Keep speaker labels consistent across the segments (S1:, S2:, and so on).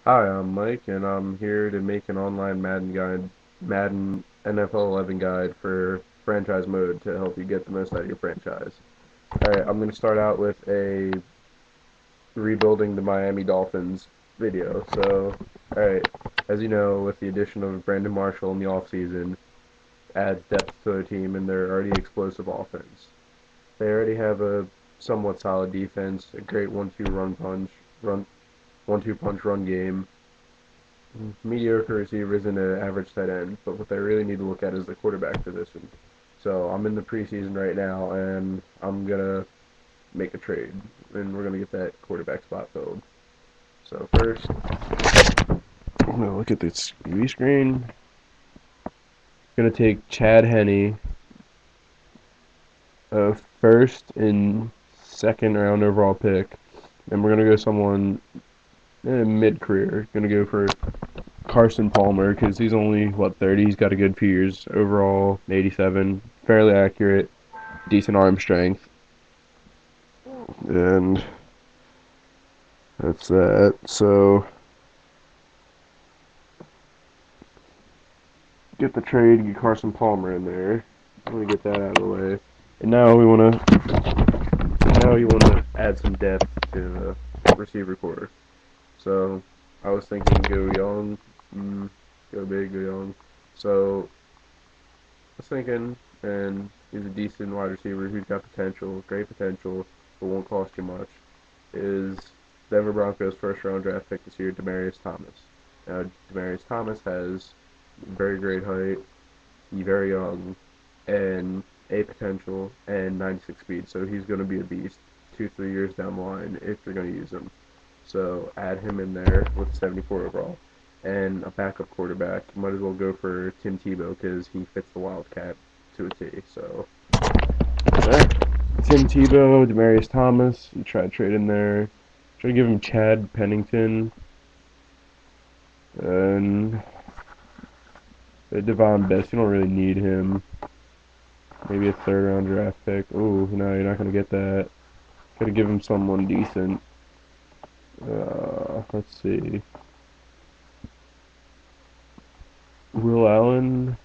S1: Hi, I'm Mike, and I'm here to make an online Madden NFL 11 guide for franchise mode to help you get the most out of your franchise. Alright, I'm going to start out with a rebuilding the Miami Dolphins video. Alright, as you know, with the addition of Brandon Marshall in the offseason, adds depth to their team and their already explosive offense. They already have a somewhat solid defense, a great run 1-2 punch run game, mediocre receivers and an average tight end, but what they really need to look at is the quarterback position. So I'm in the preseason right now, and I'm gonna make a trade, and we're gonna get that quarterback spot filled. So first, I'm gonna look at this TV screen. Gonna take Chad Henne, a first and second round overall pick, and we're gonna go someone mid-career. Gonna go for Carson Palmer because he's only 30. He's got a good few years overall. 87, fairly accurate, decent arm strength, and that's that. So get the trade, get Carson Palmer in there. I'm gonna get that out of the way. And now you wanna add some depth to the receiver core. So I was thinking go young, go big, go young. So I was thinking, and he's a decent wide receiver who's got potential, great potential, but won't cost you much, is Denver Broncos first round draft pick this year, Demaryius Thomas. Now, Demaryius Thomas has very great height, he's very young, and a potential, and 96 speed, so he's going to be a beast 2-3 years down the line if you're going to use him. So add him in there with 74 overall. And a backup quarterback, you might as well go for Tim Tebow because he fits the Wildcat to a T. So, yeah. Tim Tebow, Demaryius Thomas, you try to trade in there. Try to give him Chad Pennington. And Devon Best, you don't really need him. Maybe a third round draft pick. Oh, no, you're not going to get that. Gotta give him someone decent. Let's see. Will Allen,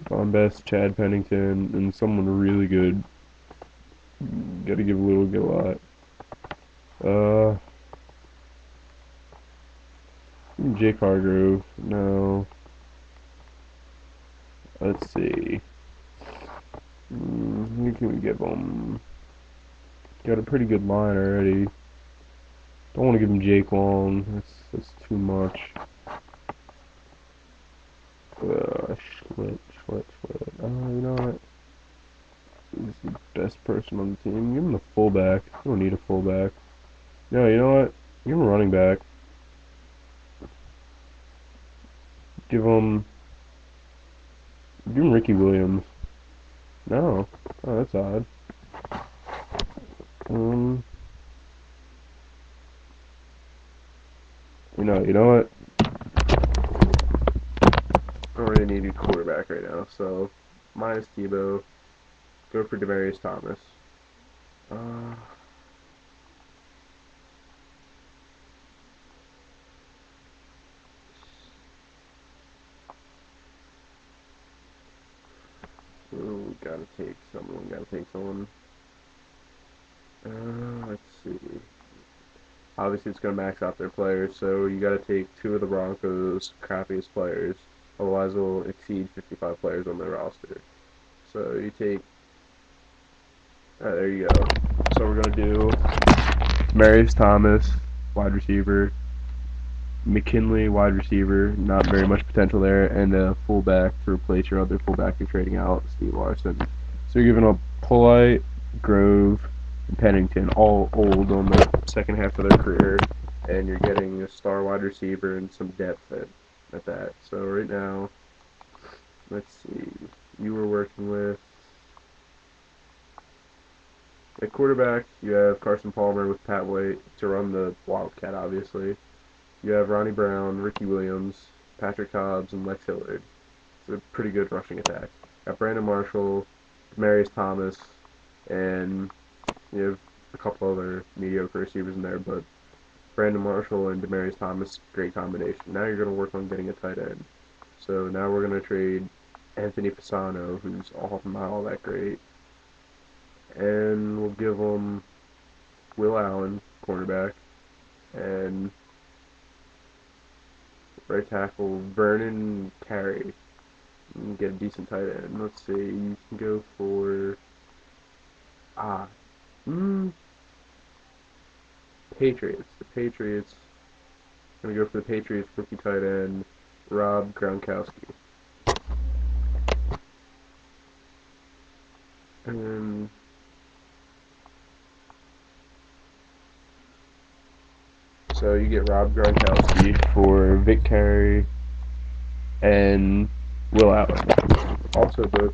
S1: Von Best, Chad Pennington, and someone really good. Gotta give a little, get a lot. Jake Hargrove, no. Let's see. Who can we give him? Got a pretty good line already. Don't want to give him Jake Long. That's too much. Schlit. Oh, you know what? He's the best person on the team. Give him the fullback. You don't need a fullback. No, you know what? Give him a running back. Give him Ricky Williams. No. Oh, that's odd. You know what? I don't really need a quarterback right now, so minus Tebow, go for Demaryius Thomas. Ooh, gotta take someone. Let's see. Obviously, it's gonna max out their players, so you gotta take two of the Broncos' crappiest players. Otherwise, it will exceed 55 players on their roster. So you take. There you go. So we're gonna do Marius Thomas, wide receiver. McKinley, wide receiver, not very much potential there, and a fullback to replace your other fullback you're trading out, Steve Larson. So you're giving up Polite, Grove, and Pennington, all old on the second half of their career, and you're getting a star wide receiver and some depth at that. So right now, let's see, you were working with at quarterback, you have Carson Palmer with Pat White to run the Wildcat, obviously. You have Ronnie Brown, Ricky Williams, Patrick Cobbs, and Lex Hillard. It's a pretty good rushing attack. Got Brandon Marshall, Marius Thomas, and you have a couple other mediocre receivers in there, but Brandon Marshall and Demaryius Thomas, great combination. Now you're going to work on getting a tight end. So now we're going to trade Anthony Fasano, who's not all that great, and we'll give him Will Allen, cornerback, and right tackle Vernon Carey. You can get a decent tight end. Let's see, you can go for ah, Patriots. The Patriots. I'm gonna go for the Patriots rookie tight end, Rob Gronkowski. And so you get Rob Gronkowski for Vic Carey and Will Allen. Also both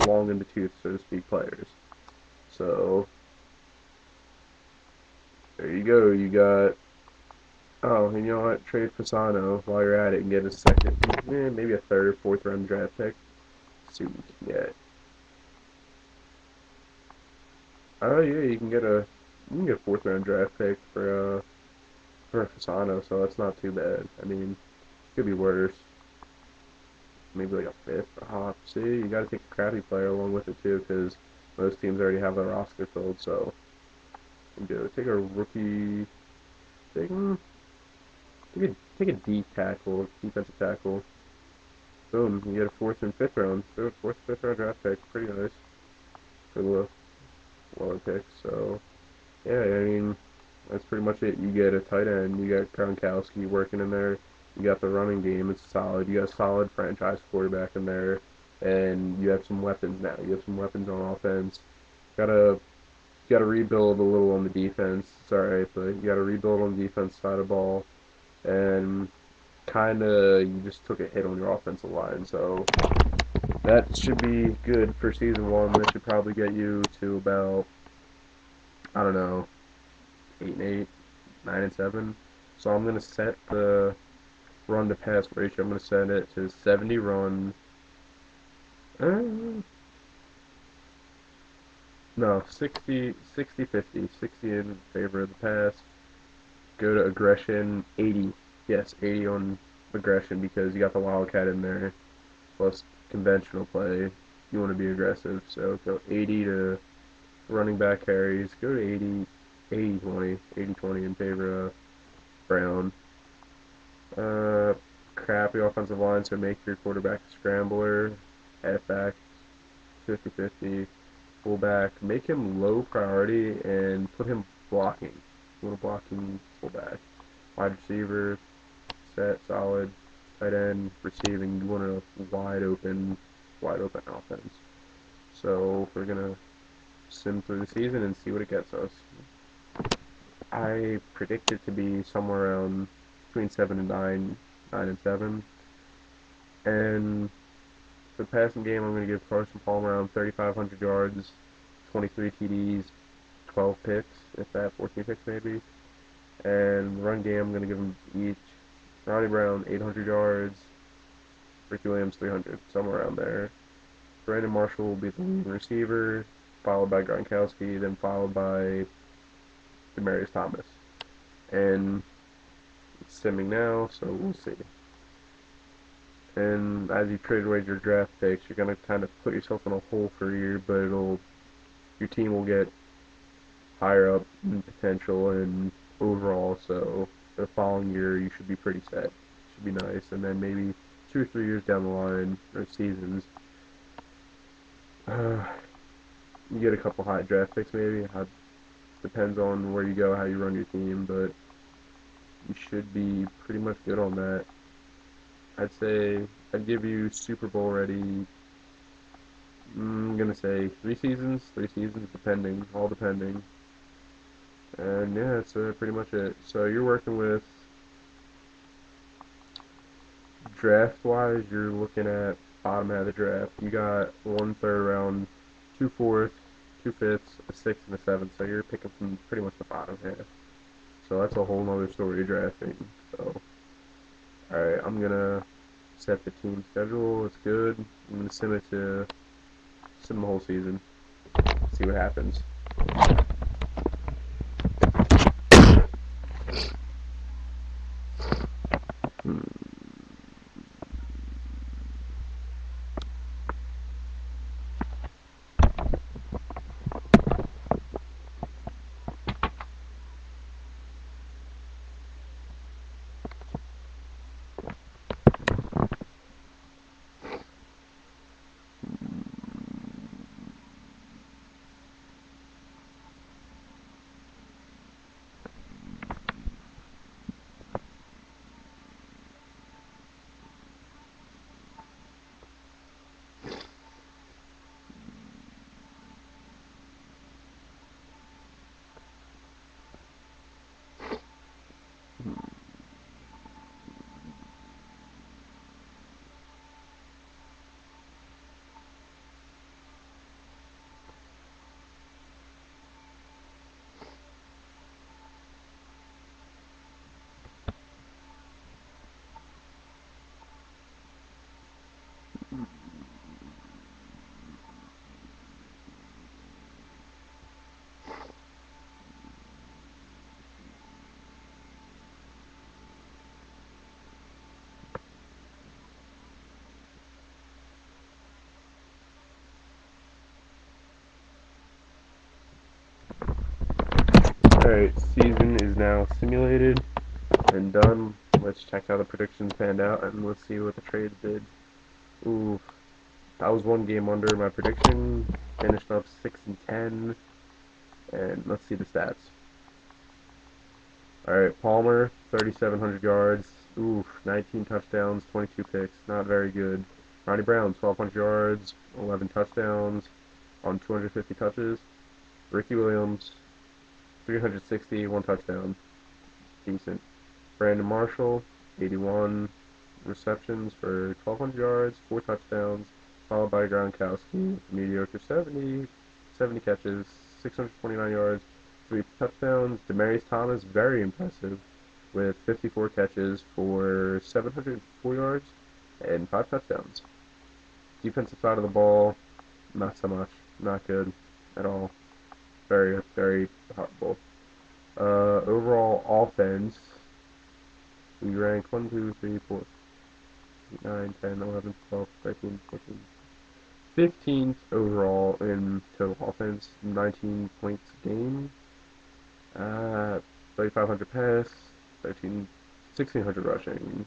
S1: long in the tooth, so to speak, players. So there you go. You got. Oh, and you know what? Trade Fasano while you're at it and get a second, maybe a third, fourth round draft pick. Let's see what we can get. Oh yeah, you can get a fourth round draft pick for Fasano, so that's not too bad. I mean, it could be worse. Maybe like a fifth. See, you got to take a crappy player along with it too, because most teams already have their roster filled. So, you can take a rookie. Take a D tackle, defensive tackle. Boom, you get a fourth and fifth round. So fourth, fifth round draft pick, pretty nice for the lower picks. So, yeah, I mean, that's pretty much it. You get a tight end. You got Gronkowski working in there. You got the running game. It's solid. You got a solid franchise quarterback in there, and you have some weapons now. You have some weapons on offense. Gotta rebuild a little on the defense. It's alright, but you gotta rebuild on the defense side of the ball, and you just took a hit on your offensive line. So that should be good for season one. That should probably get you to about, I don't know, 8-8, 9-7. So I'm gonna set the run to pass ratio. I'm gonna set it to 70 run. No, 50. 60 in favor of the pass. Go to aggression, 80. Yes, 80 on aggression because you got the Wildcat in there. Plus conventional play, you want to be aggressive. So go 80 to running back carries. Go to 80-20 in favor of Brown. Crappy offensive line, so make your quarterback a scrambler. Halfback, 50-50. Fullback, make him low priority and put him blocking. You want a blocking fullback. Wide receiver, set, solid. Tight end, receiving, you want a wide open offense. So we're gonna sim through the season and see what it gets us. I predict it to be somewhere around between 7 and 9, 9-7. And for the passing game, I'm going to give Carson Palmer around 3,500 yards, 23 TDs, 12 picks, if that, 14 picks maybe. And run game, I'm going to give them each Ronnie Brown 800 yards, Ricky Williams 300, somewhere around there. Brandon Marshall will be the leading receiver, followed by Gronkowski, then followed by Demaryius Thomas. And it's simming now, so we'll see. And as you trade away your draft picks, you're going to kind of put yourself in a hole for a year, but your team will get higher up in potential and overall, so the following year you should be pretty set. Should be nice. And then maybe 2 or 3 years down the line, or seasons, you get a couple high draft picks maybe. Depends on where you go, how you run your team, but you should be pretty much good on that. I'd say I'd give you Super Bowl ready. I'm gonna say 3 seasons, depending, all depending. And yeah, that's pretty much it. So you're working with draft-wise, you're looking at bottom half of the draft. You got 1/3 round, 2/4, 2/5, a 6th, and a 7th. So you're picking from pretty much the bottom half. So that's a whole nother story of drafting. So, alright, I'm gonna set the team schedule. It's good. I'm gonna sim the whole season. See what happens. Alright, season is now simulated and done. Let's check how the predictions panned out and let's see what the trades did. Ooh, I was one game under my prediction, finished up 6-10, and let's see the stats. Alright, Palmer, 3,700 yards, ooh, 19 touchdowns, 22 picks, not very good. Ronnie Brown, 1,200 yards, 11 touchdowns on 250 touches. Ricky Williams, 360, one touchdown, decent. Brandon Marshall, 81 receptions for 1,200 yards, 4 touchdowns, followed by Gronkowski, mediocre 70 catches, 629 yards, 3 touchdowns. Demaryius Thomas, very impressive, with 54 catches for 704 yards and 5 touchdowns. Defensive side of the ball, not so much, not good at all. Very, very horrible. Overall offense, we rank 1, 2, 3, 4, 9, 10, 11, 12, 13, 14, 15th overall in total offense, 19 points a game, 3,500 pass, 1,600 rushing,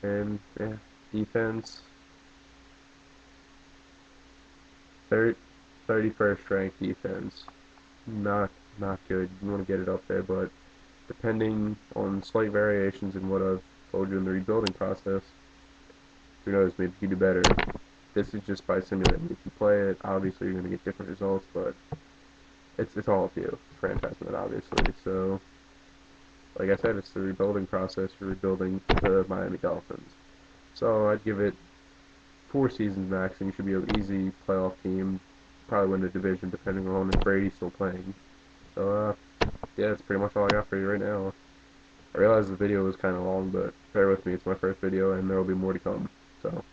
S1: and yeah, defense, 31st ranked defense, not good. You want to get it up there, but depending on slight variations in what I've told you in the rebuilding process, who knows, maybe you can do better. This is just by simulating. If you play it, obviously you're going to get different results, but it's all up to you. Franchise mode, obviously. So, like I said, it's the rebuilding process for rebuilding the Miami Dolphins. So I'd give it 4 seasons max, and you should be an easy playoff team. Probably win the division, depending on if Brady's still playing. So, yeah, that's pretty much all I got for you right now. I realize the video was kind of long, but bear with me. It's my first video, and there will be more to come. So.